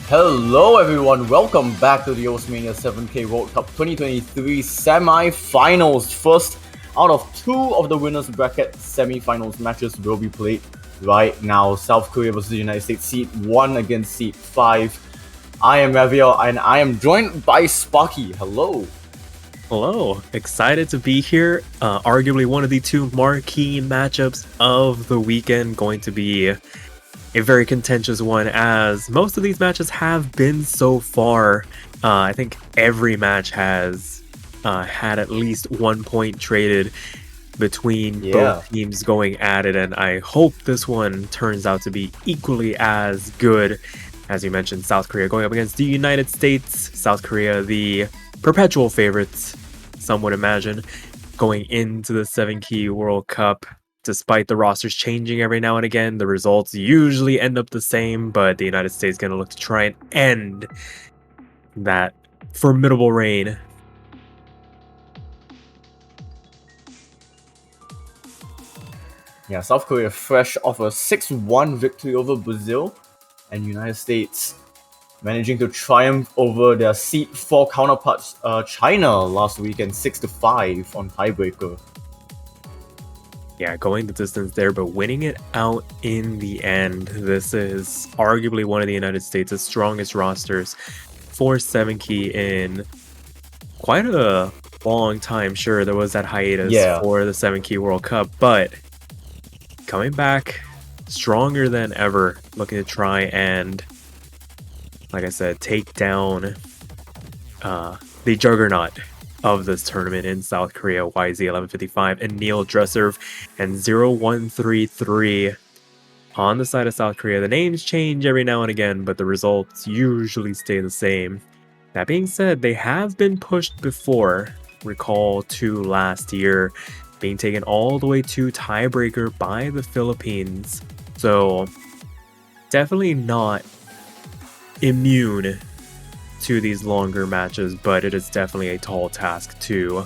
Hello everyone, welcome back to the Mania 7K World Cup 2023 Semifinals. First out of two of the winners bracket semifinals matches will be played right now. South Korea versus the United States, seed 1 against seed 5. I am Raviel and I am joined by Sparky. Hello. Hello, excited to be here. Arguably one of the two marquee matchups of the weekend, going to be a very contentious one as most of these matches have been so far. I think every match has had at least 1 point traded between both teams going at it, and I hope this one turns out to be equally as good. As you mentioned, South Korea going up against the United States. South Korea, the perpetual favorites, some would imagine, going into the 7-key World Cup. Despite the rosters changing every now and again, the results usually end up the same, but the United States is going to look to try and end that formidable reign. Yeah, South Korea fresh off a 6-1 victory over Brazil, and United States managing to triumph over their seed 4 counterparts China last weekend 6-5 on tiebreaker. Yeah, going the distance there, but winning it out in the end. This is arguably one of the United States' strongest rosters for 7-key in quite a long time. Sure, there was that hiatus for the 7-key World Cup, but coming back stronger than ever, looking to try and, like I said, take down the juggernaut of this tournament in South Korea, YZ1155 and Neil Dresser and 0133 on the side of South Korea. The names change every now and again, but the results usually stay the same. That being said, they have been pushed before. Recall to last year, being taken all the way to tiebreaker by the Philippines. So definitely not immune to these longer matches, but it is definitely a tall task to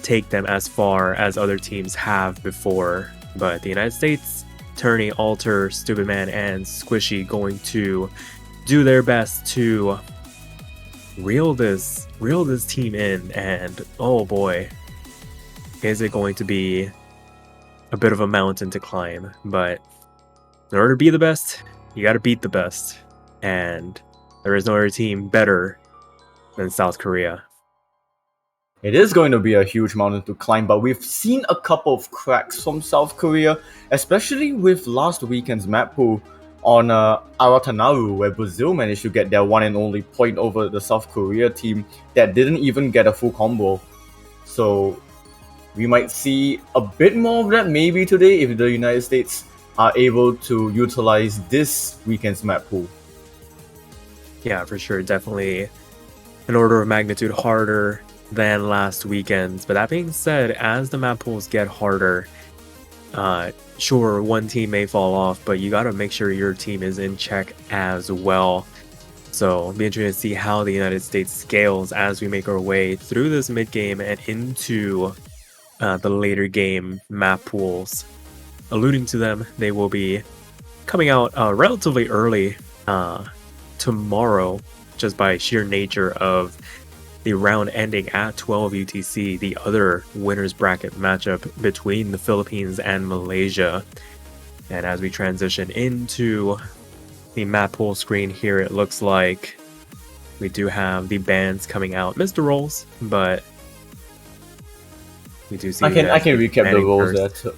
take them as far as other teams have before. But the United States, Turney, Alter, Stupid Man, and Squishy going to do their best to reel this team in, and oh boy, is it going to be a bit of a mountain to climb. But in order to be the best, you got to beat the best, and there is no other team better than South Korea. It is going to be a huge mountain to climb, but we've seen a couple of cracks from South Korea, especially with last weekend's map pool on Aratanaru, where Brazil managed to get their one and only point over the South Korea team that didn't even get a full combo. So we might see a bit more of that maybe today if the United States are able to utilize this weekend's map pool. Yeah, for sure. Definitely an order of magnitude harder than last weekend's. But that being said, as the map pools get harder, sure, one team may fall off, but you got to make sure your team is in check as well. So it'll be interesting to see how the United States scales as we make our way through this mid-game and into the later game map pools. Alluding to them, they will be coming out relatively early tomorrow, just by sheer nature of the round ending at 12 UTC, the other winners bracket matchup between the Philippines and Malaysia. And as we transition into the map pool screen here, it looks like we do have the bands coming out. Mr. Rolls, but we do see. I can recap the rolls that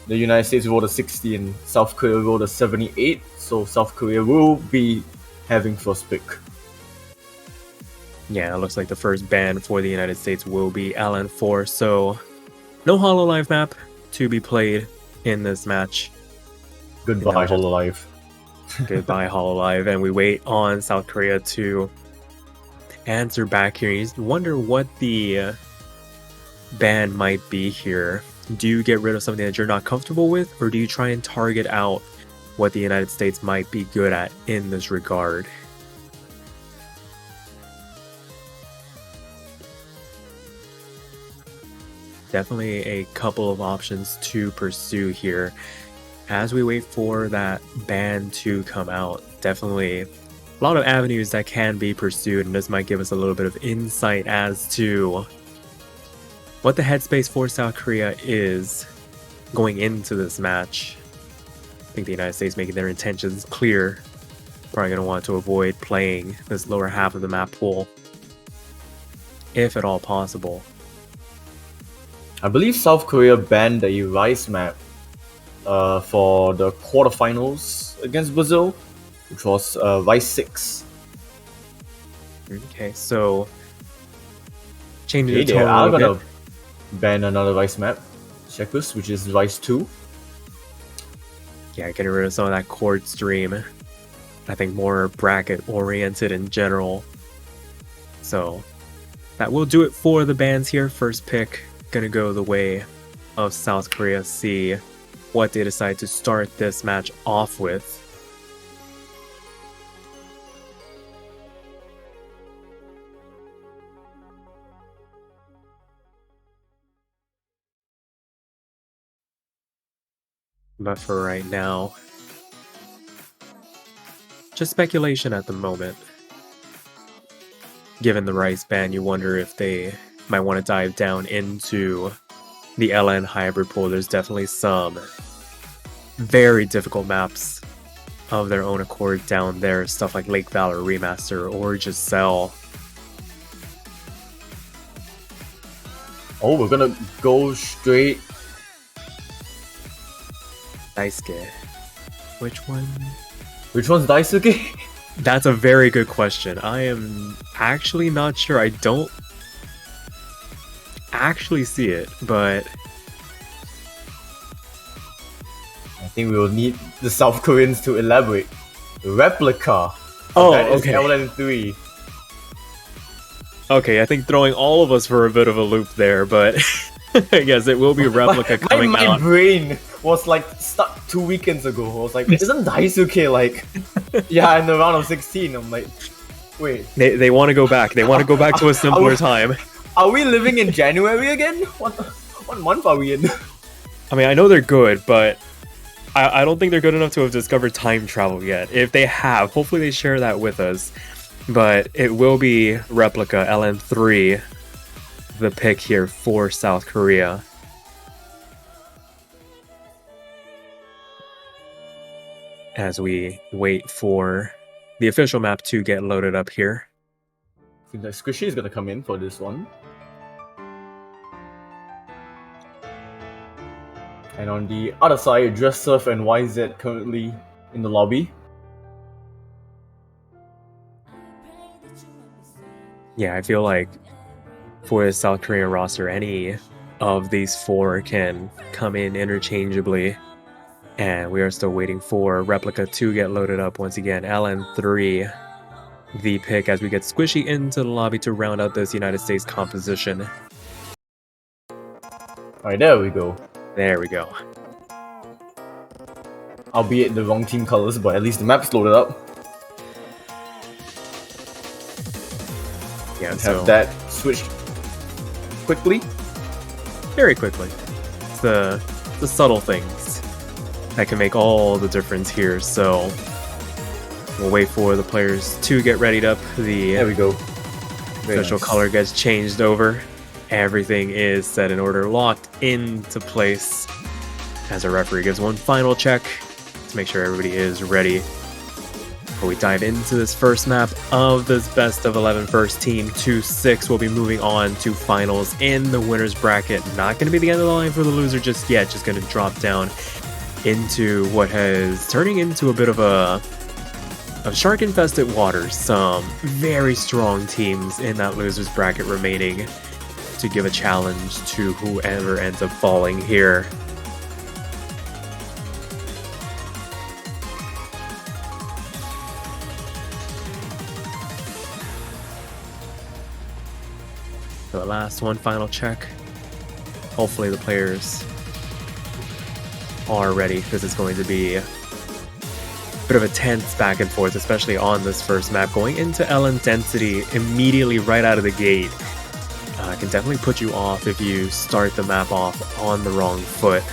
the United States rolled a 60 and South Korea rolled a 78, so South Korea will be having first pick. Yeah, it looks like the first ban for the United States will be LN4, so no Hololive map to be played in this match. Goodbye, Hololive. Goodbye, Hololive, and we wait on South Korea to answer back here. You wonder what the ban might be here. Do you get rid of something that you're not comfortable with, or do you try and target out what the United States might be good at in this regard? Definitely a couple of options to pursue here as we wait for that ban to come out. Definitely a lot of avenues that can be pursued, and this might give us a little bit of insight as to what the headspace for South Korea is going into this match. I think the United States making their intentions clear. Probably going to want to avoid playing this lower half of the map pool, if at all possible. I believe South Korea banned the Rice map for the quarterfinals against Brazil, which was Rice 6. Okay, so changing Okay, the they tone a are little gonna bit. ban another Rice map, Checkers, which is Rice 2. Yeah, getting rid of some of that chord stream. I think more bracket oriented in general. So that will do it for the bans here. First pick gonna go the way of South Korea. See what they decide to start this match off with. But for right now, just speculation at the moment. Given the Rice ban, you wonder if they might want to dive down into the LN hybrid pool. There's definitely some very difficult maps of their own accord down there. Stuff like Lake Valor Remaster or just Cell. Oh, we're gonna go straight. Daisuke. Which one? Which one's Daisuke? That's a very good question. I am actually not sure. I don't actually see it, but I think we will need the South Koreans to elaborate. Replica. Oh, that is okay. LN3. Okay, I think throwing all of us for a bit of a loop there, but I guess it will be Replica coming my out. brain was like stuck 2 weekends ago. I was like, isn't Daisuke like, yeah, in the round of 16? I'm like, wait. They want to go back. They want to go back to a simpler time. Are we living in January again? What month are we in? I mean, I know they're good, but I don't think they're good enough to have discovered time travel yet. If they have, hopefully they share that with us. But it will be Replica LN3, the pick here for South Korea. As we wait for the official map to get loaded up here. I think that Squishy is gonna come in for this one. And on the other side, Dresssurf and YZ currently in the lobby. Yeah, I feel like for the South Korean roster, any of these four can come in interchangeably. And we are still waiting for Replica to get loaded up once again. LN3, the pick as we get Squishy into the lobby to round out this United States composition. Alright, there we go. There we go. Albeit the wrong team colors, but at least the map's loaded up. Yeah, And so have that switched quickly. very quickly. It's the subtle things that can make all the difference here. So we'll wait for the players to get readied up. The There we go. Very official nice. color gets changed over. Everything is set in order, locked into place. As our referee gives one final check to make sure everybody is ready. Before we dive into this first map of this best of 11 first team 2-6, we'll be moving on to finals in the winner's bracket. Not going to be the end of the line for the loser just yet, just going to drop down into what has turning into a bit of shark infested waters. Some very strong teams in that loser's bracket remaining to give a challenge to whoever ends up falling here. So the last one, final check. Hopefully the players are ready, because it's going to be a bit of a tense back and forth, especially on this first map. Going into LN density immediately right out of the gate can definitely put you off if you start the map off on the wrong foot.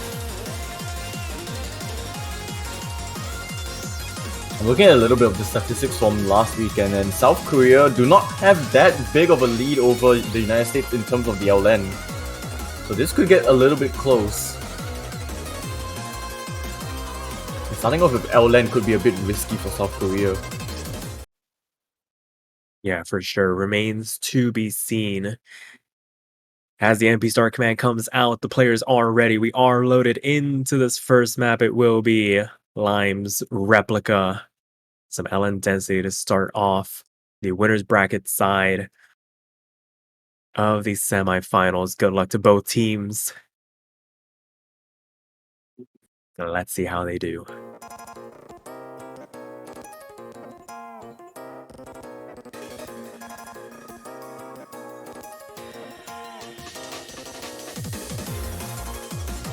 I'm looking at a little bit of the statistics from last weekend, and South Korea do not have that big of a lead over the United States in terms of the LN. So this could get a little bit close. And starting off with LN could be a bit risky for South Korea. Yeah, for sure. Remains to be seen. As the MP Star command comes out, the players are ready. We are loaded into this first map. It will be Lime's Replica. Some LN density to start off the winner's bracket side of the semifinals. Good luck to both teams. Let's see how they do.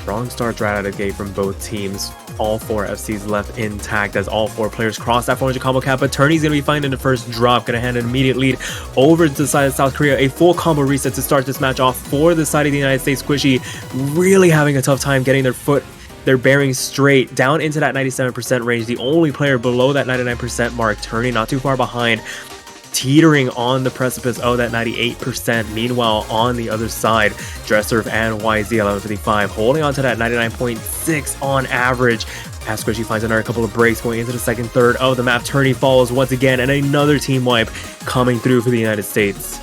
Strong starts right out of the gate from both teams. All 4 FCs left intact as all 4 players cross that 400 combo cap, but Turney's going to be finding the first drop, going to hand an immediate lead over to the side of South Korea. A full combo reset to start this match off for the side of the United States. Squishy really having a tough time getting their bearings straight down into that 97% range. The only player below that 99% mark, Turney not too far behind, teetering on the precipice of that 98%. Meanwhile, on the other side, Dresser and YZ1155 holding on to that 99.6 on average. As Squishy finds another couple of breaks going into the second third of the map. Turney follows once again, and another team wipe coming through for the United States.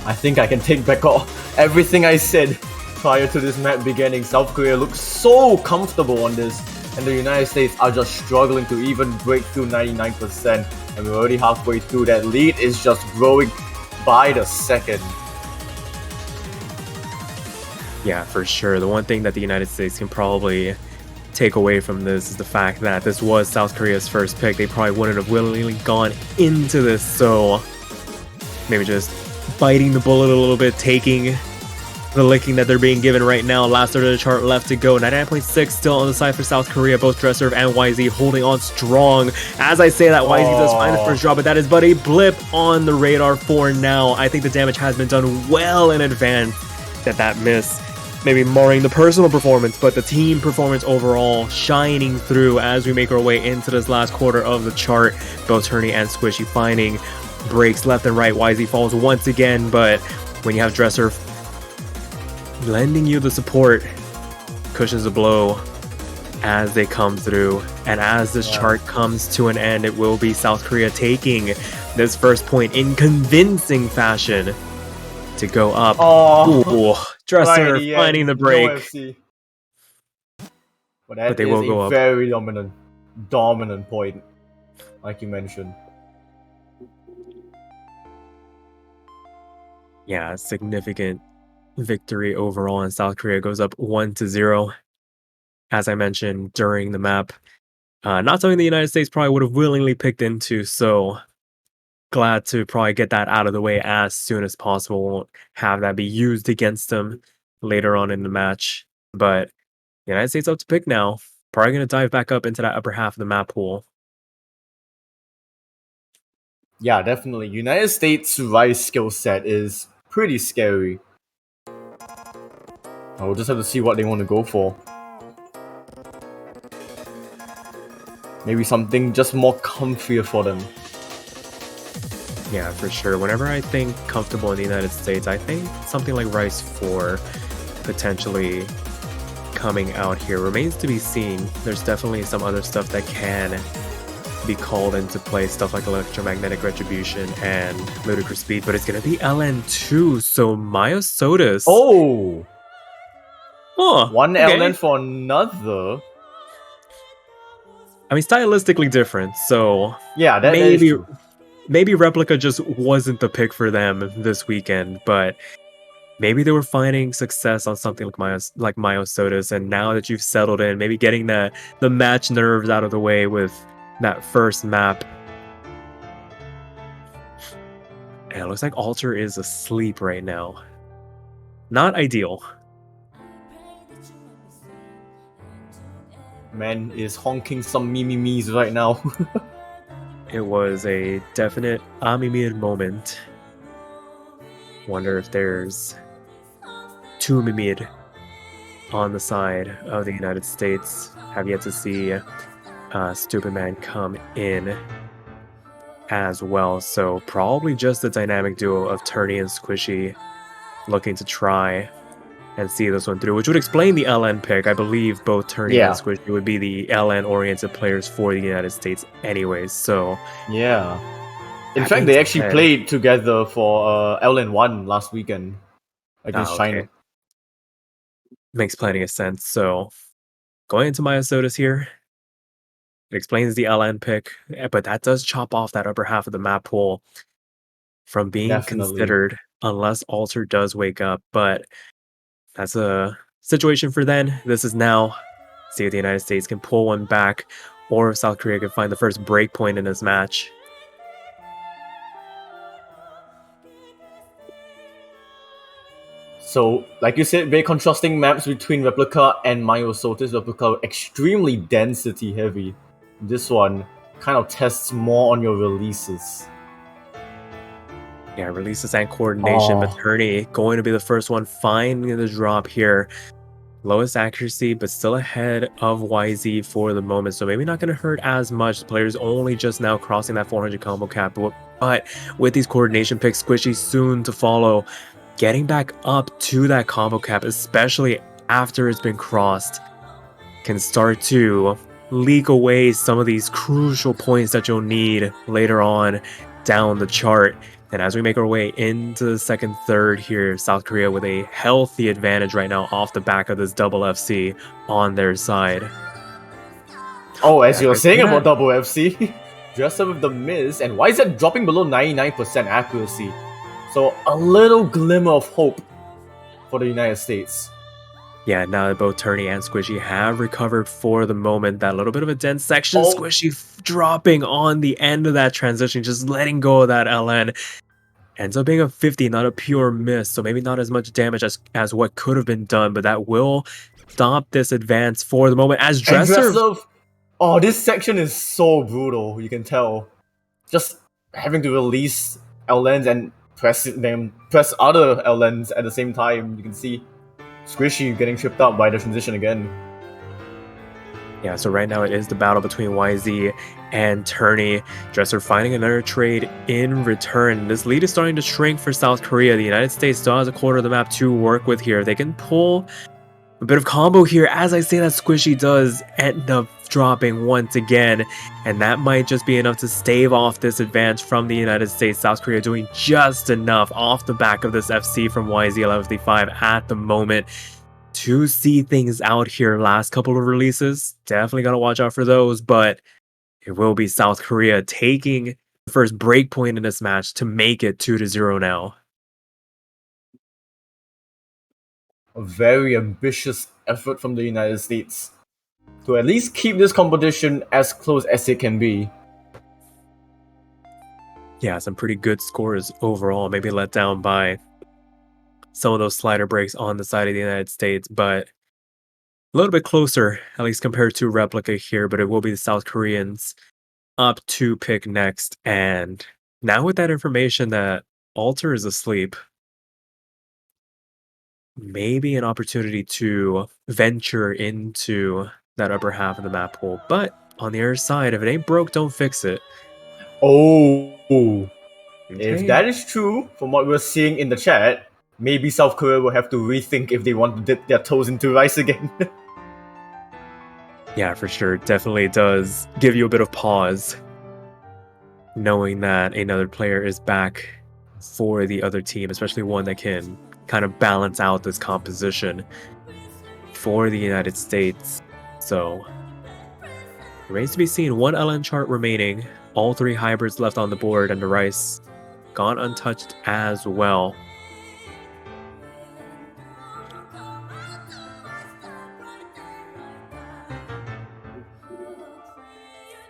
I think I can take back all everything I said prior to this map beginning. South Korea looks so comfortable on this, and the United States are just struggling to even break through 99%. And we're already halfway through. That lead is just growing by the second. Yeah, for sure. The one thing that the United States can probably take away from this is the fact that this was South Korea's first pick. They probably wouldn't have willingly gone into this, so maybe just biting the bullet a little bit, taking the licking that they're being given right now. Last third of the chart left to go. 99.6 still on the side for South Korea. Both Dresser and YZ holding on strong. As I say that, YZ does find the first drop, but that is but a blip on the radar for now. I think the damage has been done well in advance. That miss maybe marring the personal performance, but the team performance overall shining through as we make our way into this last quarter of the chart. Both Turney and Squishy finding breaks left and right. YZ falls once again, but when you have Dresser lending you the support, cushions a blow as they come through. And as this chart comes to an end, it will be South Korea taking this first point in convincing fashion to go up. Ooh, Dresser finding the break. No, but they will go up. Very dominant point, like you mentioned. Yeah, significant victory overall, and South Korea goes up 1-0. As I mentioned during the map, not something the United States probably would have willingly picked into, so glad to probably get that out of the way as soon as possible. Won't have that be used against them later on in the match. But the United States up to pick now. Probably going to dive back up into that upper half of the map pool. Yeah, definitely. United States' Rise skill set is pretty scary. We'll just have to see what they want to go for. Maybe something just more comfier for them. Yeah, for sure. Whenever I think comfortable in the United States, I think something like Rise 4 potentially coming out here. Remains to be seen. There's definitely some other stuff that can be called into play, stuff like electromagnetic retribution and ludicrous speed, but it's going to be LN2, so Myosotis. Oh! One okay. LN for another? I mean, stylistically different, so yeah, that is true. Maybe Replica just wasn't the pick for them this weekend, but maybe they were finding success on something like Myosotis, and now that you've settled in, maybe getting the match nerves out of the way with that first map. And it looks like Alter is asleep right now. Not ideal. Man is honking some mimimis right now. It was a definite Amimir moment. Wonder if there's two Mimir on the side of the United States. Have yet to see Stupid Man come in as well. So probably just the dynamic duo of Turney and Squishy looking to try and see this one through, which would explain the LN pick. I believe both Turney and Yeah, Squishy would be the LN-oriented players for the United States anyways. So yeah. In that fact, being they actually said, played together for LN1 last weekend against okay, China. makes plenty of sense. So going into Maya Sodas here, it explains the LN pick, but that does chop off that upper half of the map pool from being Definitely. considered unless Alter does wake up. But that's a situation for then. This is now. See if the United States can pull one back or if South Korea can find the first break point in this match. So, like you said, very contrasting maps between Replica and Myosotis. Replica extremely density heavy. This one kind of tests more on your releases. Yeah, releases and coordination, but Oh, Turney going to be the first one finding the drop here. Lowest accuracy, but still ahead of YZ for the moment. So maybe not going to hurt as much. The player's only just now crossing that 400 combo cap. But with these coordination picks, Squishy soon to follow. Getting back up to that combo cap, especially after it's been crossed, can start to leak away some of these crucial points that you'll need later on down the chart. And as we make our way into the second third here, South Korea with a healthy advantage right now off the back of this double FC on their side. oh, as Yeah, you were thanks for saying about that. double FC, just with the miss, and why is that dropping below 99% accuracy? So a little glimmer of hope for the United States. Yeah, now that both Turney and Squishy have recovered for the moment, that little bit of a dense section, Oh, Squishy dropping on the end of that transition, just letting go of that LN. Ends up being a 50, not a pure miss, so maybe not as much damage as what could have been done, but that will stop this advance for the moment as and Dresser. Dressler. Oh, this section is so brutal. You can tell. Just having to release LNs and press other LNs at the same time. You can see Squishy getting tripped up by the transition again. Yeah, so right now it is the battle between YZ and Turney. Dresser finding another trade in return. This lead is starting to shrink for South Korea. The United States still has a quarter of the map to work with here. They can pull a bit of combo here. As I say that, Squishy does end up dropping once again, and that might just be enough to stave off this advance from the United States. South Korea doing just enough off the back of this FC from YZ1155 at the moment to see things out here. Last couple of releases, definitely got to watch out for those, but it will be South Korea taking the first break point in this match to make it 2-0 now. A very ambitious effort from the United States to at least keep this competition as close as it can be. Yeah, some pretty good scores overall, maybe let down by some of those slider breaks on the side of the United States, but a little bit closer, at least compared to Replica here, but it will be the South Koreans up to pick next. And now with that information that Alter is asleep, maybe an opportunity to venture into that upper half of the map pool. But on the other side, if it ain't broke, don't fix it. Oh, if Okay. that is true, from what we're seeing in the chat, maybe South Korea will have to rethink if they want to dip their toes into rice again. Yeah, for sure. Definitely does give you a bit of pause knowing that another player is back for the other team, especially one that can kind of balance out this composition for the United States. So, remains to be seen. One LN chart remaining. All three hybrids left on the board, and the Rice gone untouched as well.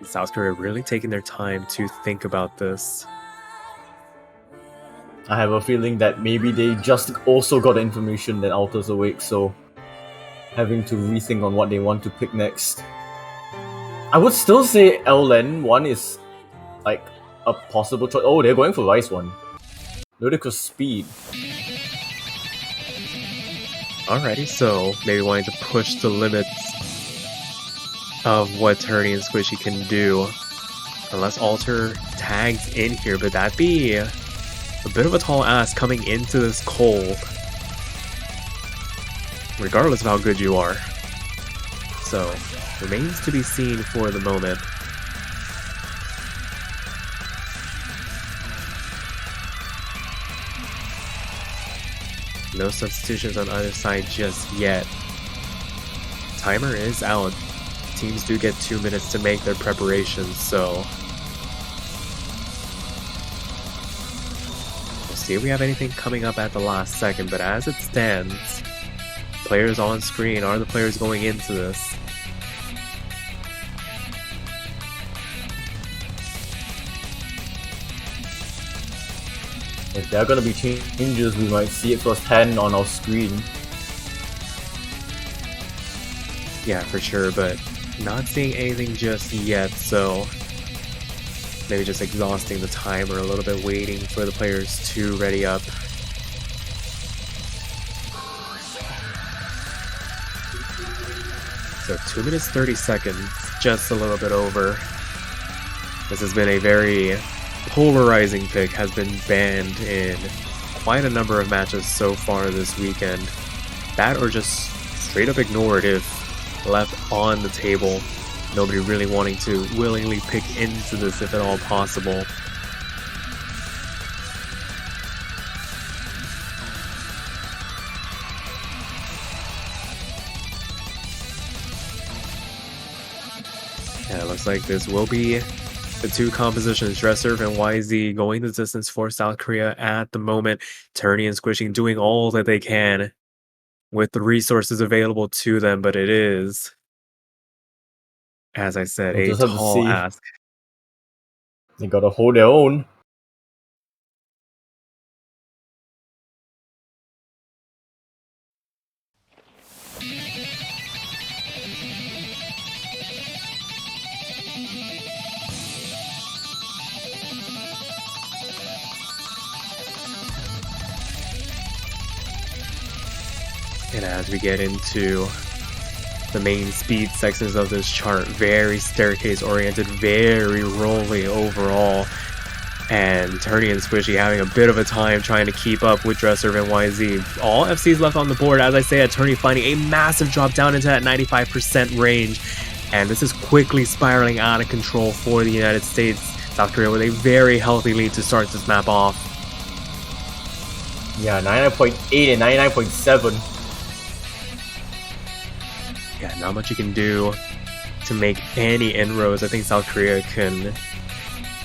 South Korea really taking their time to think about this. I have a feeling that maybe they just also got the information that Alter's awake, so having to rethink on what they want to pick next. I would still say LN1 is like a possible choice. Oh, they're going for Rice 1. Ludicrous speed. Alrighty, so maybe wanting to push the limits of what Turney and Squishy can do. Unless Alter tags in here, but that'd be a bit of a tall ask coming into this cold, regardless of how good you are. So, remains to be seen for the moment. No substitutions on either side just yet. Timer is out. Teams do get 2 minutes to make their preparations, so we'll see if we have anything coming up at the last second, but as it stands, players on screen are the players going into this. If there are going to be changes, we might see it firsthand on our screen. Yeah, for sure, but not seeing anything just yet, so maybe just exhausting the timer a little bit, waiting for the players to ready up. So 2 minutes 30 seconds, just a little bit over. This has been a very polarizing pick, has been banned in quite a number of matches so far this weekend. That or just straight up ignored if left on the table. Nobody really wanting to willingly pick into this if at all possible. Yeah, it looks like this will be the two compositions, Dresser and YZ, going the distance for South Korea at the moment. Turney and Squishing doing all that they can with the resources available to them, but it is, as I said, We'll a just have to tall see. ask. They gotta hold their own. And as we get into the main speed sections of this chart, very staircase oriented, very rolly overall. And Turney and Squishy having a bit of a time trying to keep up with Dresser and YZ. All FCs left on the board. As I say, Turney finding a massive drop down into that 95% range. And this is quickly spiraling out of control for the United States. South Korea with a very healthy lead to start this map off. Yeah, 99.8 and 99.7. Yeah, not much you can do to make any inroads. I think South Korea can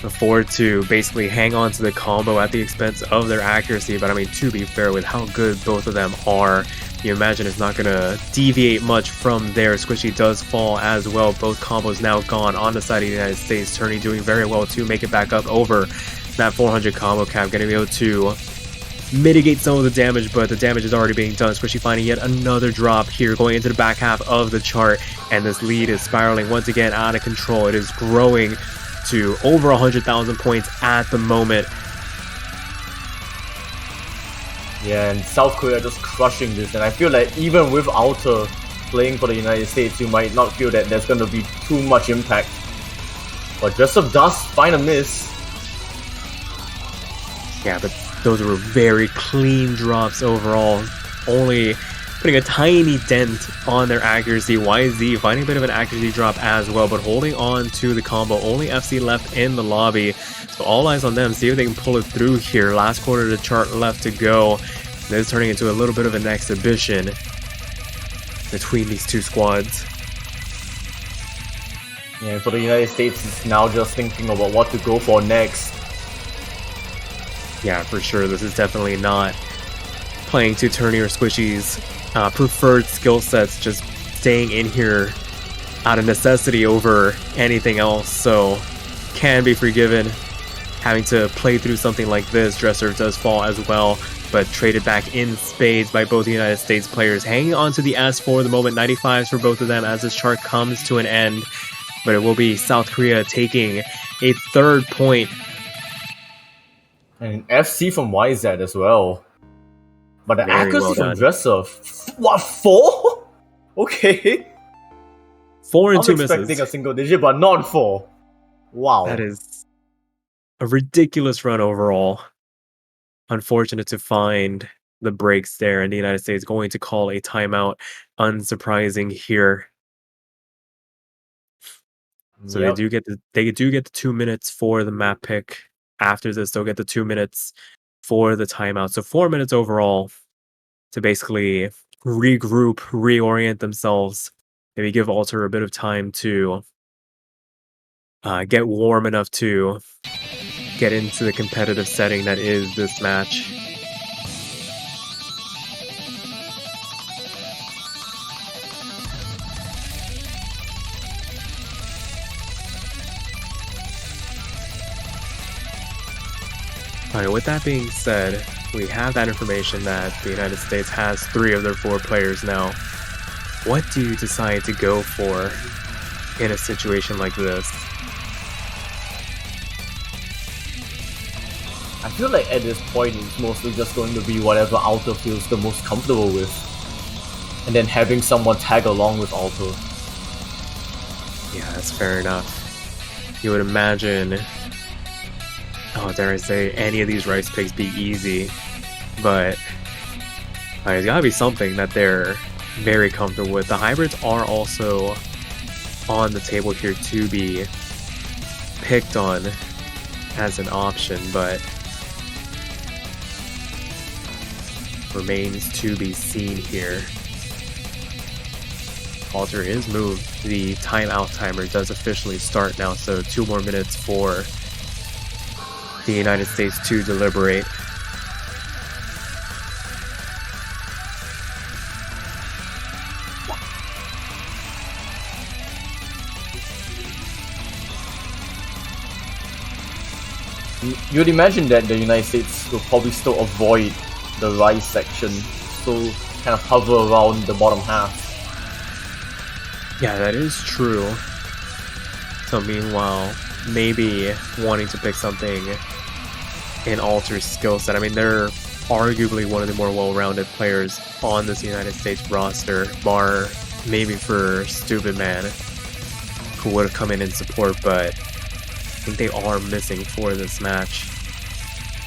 afford to basically hang on to the combo at the expense of their accuracy, but I mean, to be fair, with how good both of them are, you imagine it's not going to deviate much from there. Squishy does fall as well. Both combos now gone on the side of the United States. Turney doing very well to make it back up over that 400 combo cap, going to be able to mitigate some of the damage, but the damage is already being done. Squishy finding yet another drop here going into the back half of the chart, and this lead is spiraling once again out of control. It is growing to over 100,000 points at the moment. Yeah, and South Korea just crushing this, and I feel like even with Alter playing for the United States, you might not feel that there's going to be too much impact. But Jessup does find a miss. Yeah, but those were very clean drops overall, only putting a tiny dent on their accuracy. YZ finding a bit of an accuracy drop as well, but holding on to the combo. Only FC left in the lobby, so all eyes on them. See if they can pull it through here. Last quarter of the chart left to go. This is turning into a little bit of an exhibition between these two squads. Yeah, for the United States, it's now just thinking about what to go for next. Yeah, for sure. This is definitely not playing to Turney or Squishy's preferred skill sets, just staying in here out of necessity over anything else, so can be forgiven having to play through something like this. Dresser does fall as well, but traded back in spades by both the United States players. Hanging on to the S for the moment, 95s for both of them as this chart comes to an end, but it will be South Korea taking a third point. And FC from YZ as well. But the Very accuracy well from done. Dresser, what, 4? Okay. 4 I and was 2 expecting misses. a single digit, but not 4. Wow. That is a ridiculous run overall. Unfortunate to find the breaks there, and the United States going to call a timeout. Unsurprising here. So Yep. they do get the 2 minutes for the map pick. After this, they'll get the 2 minutes for the timeout. So 4 minutes overall to basically regroup, reorient themselves. Maybe give Alter a bit of time to get warm enough to get into the competitive setting that is this match. Alright, with that being said, we have that information that the United States has 3 of their 4 players now. What do you decide to go for in a situation like this? I feel like at this point it's mostly just going to be whatever Alter feels the most comfortable with. And then having someone tag along with Alter. Yeah, that's fair enough. You would imagine, oh, dare I say, any of these rice picks be easy, but there's gotta be something that they're very comfortable with. The hybrids are also on the table here to be picked on as an option, but remains to be seen here. Alter is moved. The timeout timer does officially start now, so 2 more minutes for the United States to deliberate. You'd imagine that the United States will probably still avoid the rise section, so kind of hover around the bottom half. Yeah, that is true. So meanwhile, maybe wanting to pick something in Alter's skill set. I mean, they're arguably one of the more well-rounded players on this United States roster, bar maybe for Stupid Man, who would have come in support, but I think they are missing for this match.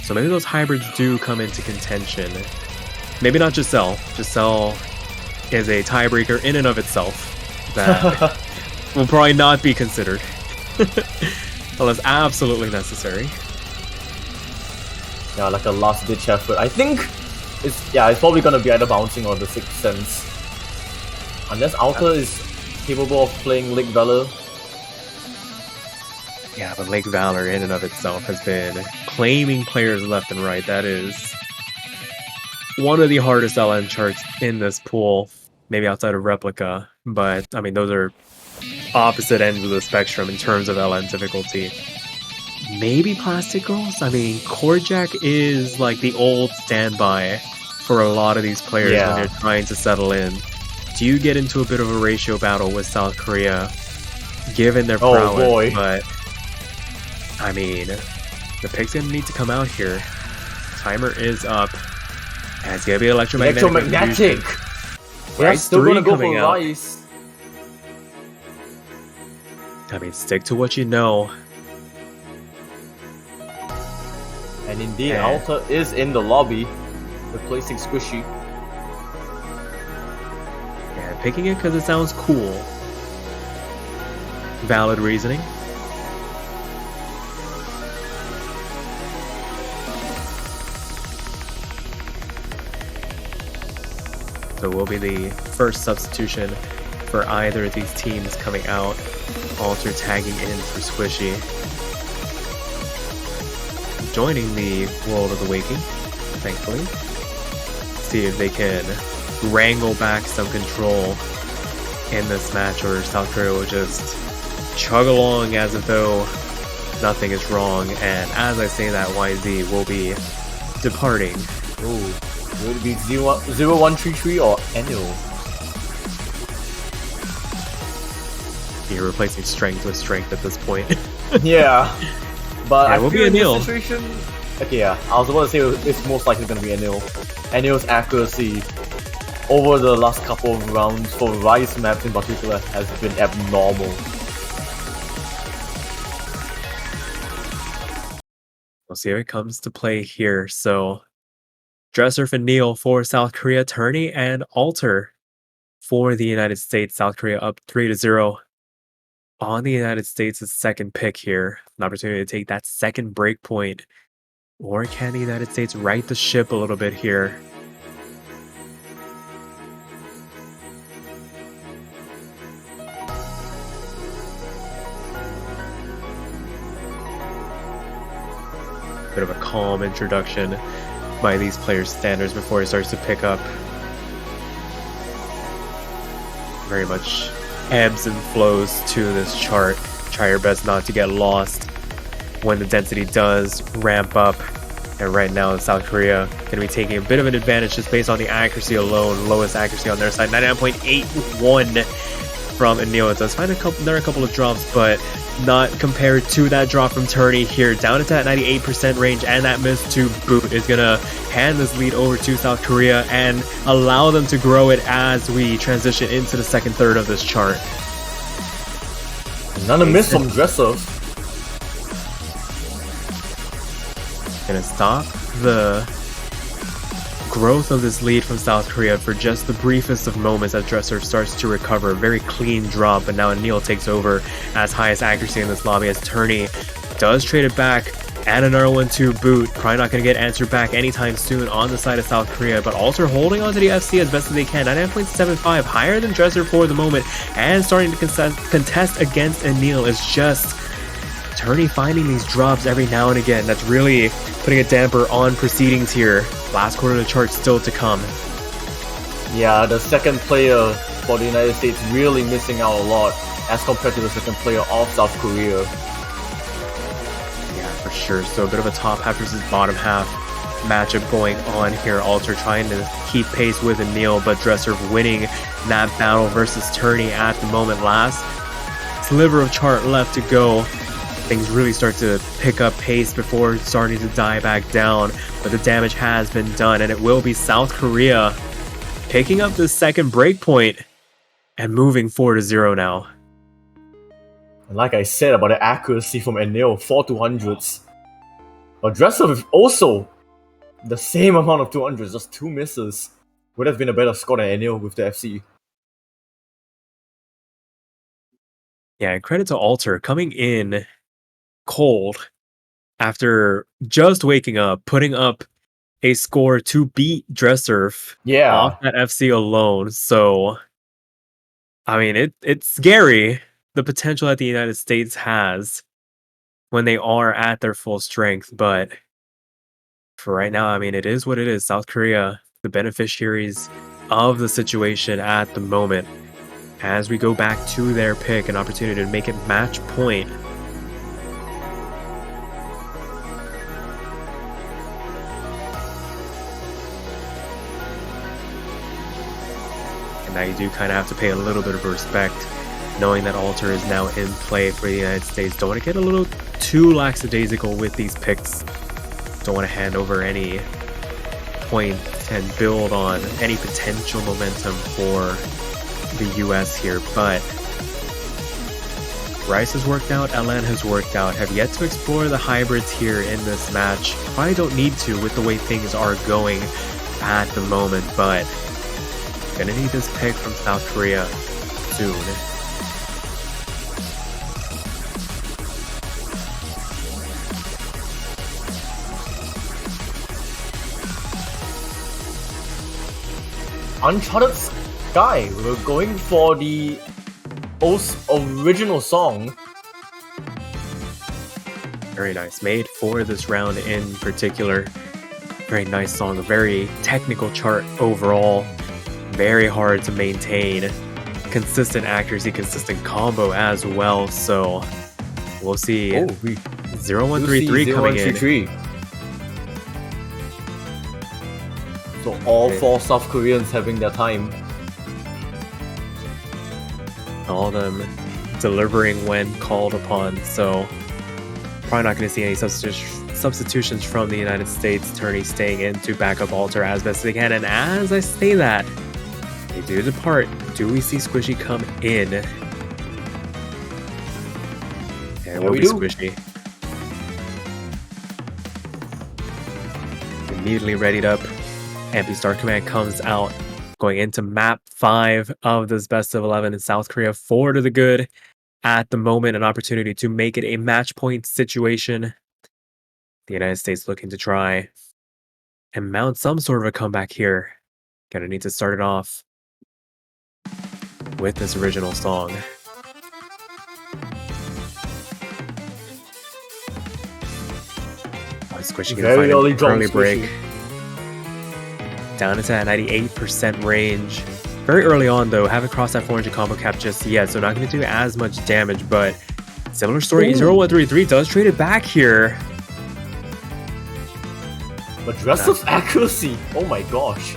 So maybe those hybrids do come into contention. Maybe not Giselle. Giselle is a tiebreaker in and of itself that will probably not be considered unless absolutely necessary. Yeah, like a last-ditch effort. I think it's probably gonna be either bouncing or the Sixth Sense. Unless Alter is capable of playing Lake Valor. Yeah, but Lake Valor in and of itself has been claiming players left and right. That is one of the hardest LN charts in this pool, maybe outside of Replica. But, I mean, those are opposite ends of the spectrum in terms of LN difficulty. Maybe Plastic Girls? I mean, Korjak is like the old standby for a lot of these players when they're trying to settle in. Do you get into a bit of a ratio battle with South Korea, given their prowess? Boy. But, I mean, the pick's gonna need to come out here. Timer is up. And it's gonna be electromagnetic. Yeah, still gonna go for out. Rice. I mean, stick to what you know. And indeed, Alter is in the lobby, replacing Squishy. Yeah, picking it because it sounds cool. Valid reasoning. So will be the first substitution for either of these teams coming out. Alter tagging in for Squishy. Joining the world of the waking, thankfully. See if they can wrangle back some control in this match, or South Korea will just chug along as if though nothing is wrong. And as I say that, YZ will be departing. Ooh. Will it be 0133 or Annual? You're replacing strength with strength at this point. Yeah. But I will feel be in this Anil. situation... Okay, yeah. I was about to say it's most likely going to be Anil. Anil's accuracy over the last couple of rounds for Rise maps in particular has been abnormal. We'll see how it comes to play here. So Dresser and Neil for South Korea, Tourney and Alter for the United States. South Korea up 3-0 on the United States' second pick here. An opportunity to take that second break point. Or can the United States right the ship a little bit here? Bit of a calm introduction by these players' standards before it starts to pick up. Very much ebbs and flows to this chart. Try your best not to get lost when the density does ramp up. And right now, South Korea going to be taking a bit of an advantage just based on the accuracy alone. Lowest accuracy on their side, 99.81 from Anil. It does find there are a couple of drops, but not compared to that drop from Tourney here. Down into that 98% range, and that miss to boot is going to hand this lead over to South Korea and allow them to grow it as we transition into the second third of this chart. Another miss from Dresser. Gonna stop the growth of this lead from South Korea for just the briefest of moments as Dresser starts to recover. A very clean drop, but now Anil takes over as highest accuracy in this lobby as Tourney does trade it back, and another one to boot. Probably not going to get answered back anytime soon on the side of South Korea, but Alter holding onto the FC as best as they can. 99.75, higher than Dresser for the moment, and starting to contest against Anil. Is just Tourney finding these drops every now and again. That's really putting a damper on proceedings here. Last quarter of the chart still to come. Yeah, the second player for the United States really missing out a lot as compared to the second player of South Korea. Yeah, for sure. So a bit of a top half versus bottom half matchup going on here. Alter trying to keep pace with Anil, but Dresser winning that battle versus Tourney at the moment. Last sliver of chart left to go. Things really start to pick up pace before starting to die back down, but the damage has been done, and it will be South Korea picking up the second break point and moving 4-0 now. And like I said about the accuracy from Anil, 4 200s. But Dresser with also the same amount of 200s, just 2 misses. Would have been a better score than Anil with the FC. Yeah, and credit to Alter coming in cold after just waking up, putting up a score to beat Dresser off that FC alone. So, I mean, it's scary, the potential that the United States has when they are at their full strength. But for right now, I mean, it is what it is. South Korea, the beneficiaries of the situation at the moment. As we go back to their pick, an opportunity to make it match point. Now you do kind of have to pay a little bit of respect, knowing that Alter is now in play for the United States. Don't want to get a little too lackadaisical with these picks. Don't want to hand over any point and build on any potential momentum for the US here. But Rice has worked out, LN has worked out. Have yet to explore the hybrids here in this match. Probably don't need to with the way things are going at the moment, but gonna need this pick from South Korea soon. Uncharted Sky, we're going for the original song. Very nice. Made for this round in particular. Very nice song. A very technical chart overall. Very hard to maintain. Consistent accuracy, consistent combo as well. So we'll see. 0133 coming in. So all 4 South Koreans having their time. All of them delivering when called upon. So probably not going to see any substitutions from the United States. Tourney staying in to back up Alter as best they can. And as I say that, due to depart. Do we see Squishy come in? And it will be Squishy. Immediately readied up. MP Star Command comes out. Going into map 5 of this best of 11 in South Korea. 4 to the good. At the moment, an opportunity to make it a match point situation. The United States looking to try and mount some sort of a comeback here. Gonna need to start it off with this original song. Squishy gonna Very find an early break. Down into that 98% range. Very early on though, haven't crossed that 400 combo cap just yet, so not gonna do as much damage, but similar story, 0133 does trade it back here. But Dresser's accuracy, oh my gosh.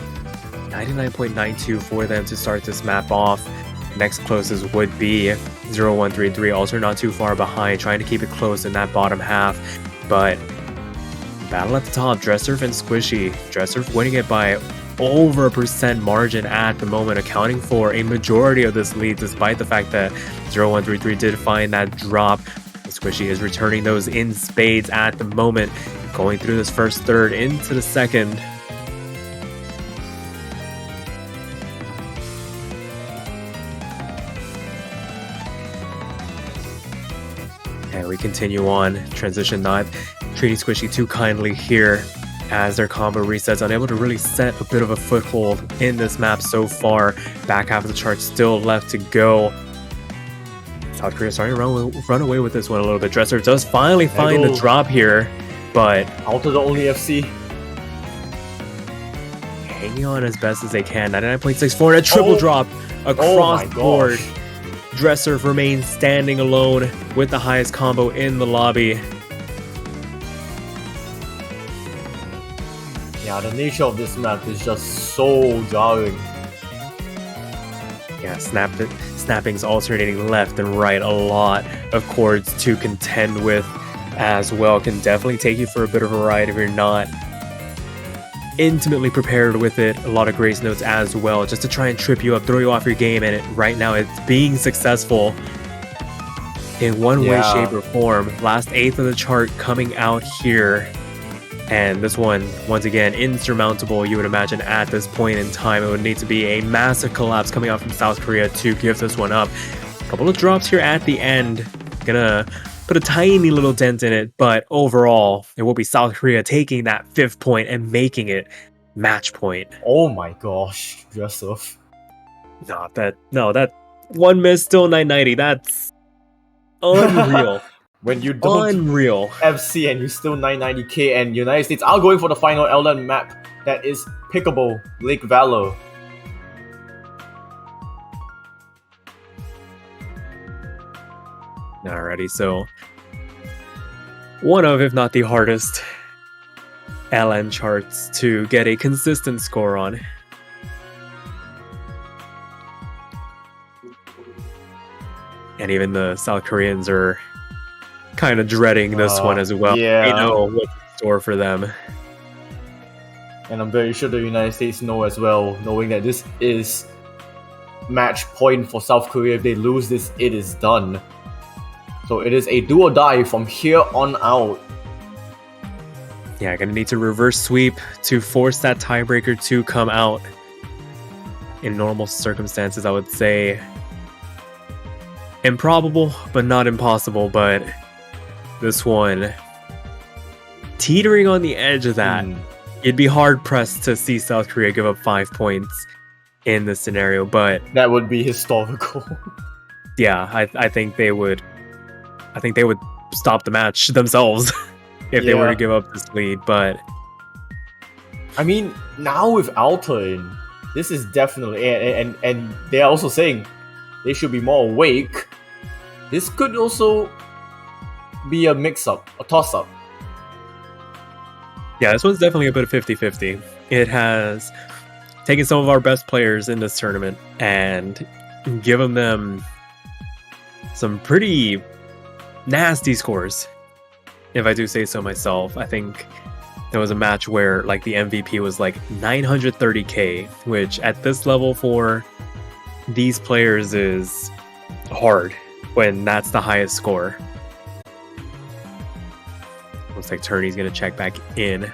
99.92 for them to start this map off. Next closest would be 0133, also not too far behind, trying to keep it close in that bottom half, but battle at the top, Dresser and Squishy. Dresser winning it by over a % margin at the moment, accounting for a majority of this lead, despite the fact that 0133 did find that drop. Squishy is returning those in spades at the moment, going through this first third into the second. And we continue on, transition not treating Squishy too kindly here as their combo resets, unable to really set a bit of a foothold in this map so far. Back half of the chart still left to go. South Korea starting to run away with this one a little bit. Dresser does finally find the drop here, but out of the only FC. Hanging on as best as they can. 99.64 and a triple drop across the board. Dresser remains standing alone with the highest combo in the lobby. Yeah, the nature of this map is just so jarring. Yeah, snapping's alternating left and right. A lot of chords to contend with as well. Can definitely take you for a bit of a ride if you're not intimately prepared with it. A lot of grace notes as well, just to try and trip you up, throw you off your game, and right now it's being successful in one way, shape, or form. Last eighth of the chart coming out here. And this one, once again, insurmountable, you would imagine, at this point in time. It would need to be a massive collapse coming out from South Korea to give this one up. A couple of drops here at the end. Gonna put a tiny little dent in it, but overall, it will be South Korea taking that 5th point and making it match point. Oh my gosh, Dresser. No, that one miss, still 990. That's unreal. When you don't Unreal. FC and you still 990k, and United States are going for the final LN map that is pickable, Lake Valor. Alrighty, so one of, if not the hardest, LN charts to get a consistent score on. And even the South Koreans are kind of dreading this one as well. Yeah. They know what's in store for them. And I'm very sure the United States know as well, knowing that this is match point for South Korea. If they lose this, it is done. So it is a do or die from here on out. Yeah, gonna need to reverse sweep to force that tiebreaker to come out. In normal circumstances, I would say improbable, but not impossible. But this one, teetering on the edge of that. It'd be hard pressed to see South Korea give up 5 points in this scenario, but that would be historical. Yeah, I think they would. I think they would stop the match themselves if they were to give up this lead. But I mean, now with Alta in, this is definitely and they are also saying they should be more awake. This could also be a mix-up, a toss-up. Yeah, this one's definitely a bit of 50-50. It has taken some of our best players in this tournament and given them some pretty nasty scores, if I do say so myself. I think there was a match where like the MVP was like 930k, which at this level for these players is hard when that's the highest score. Looks like Turney's gonna check back in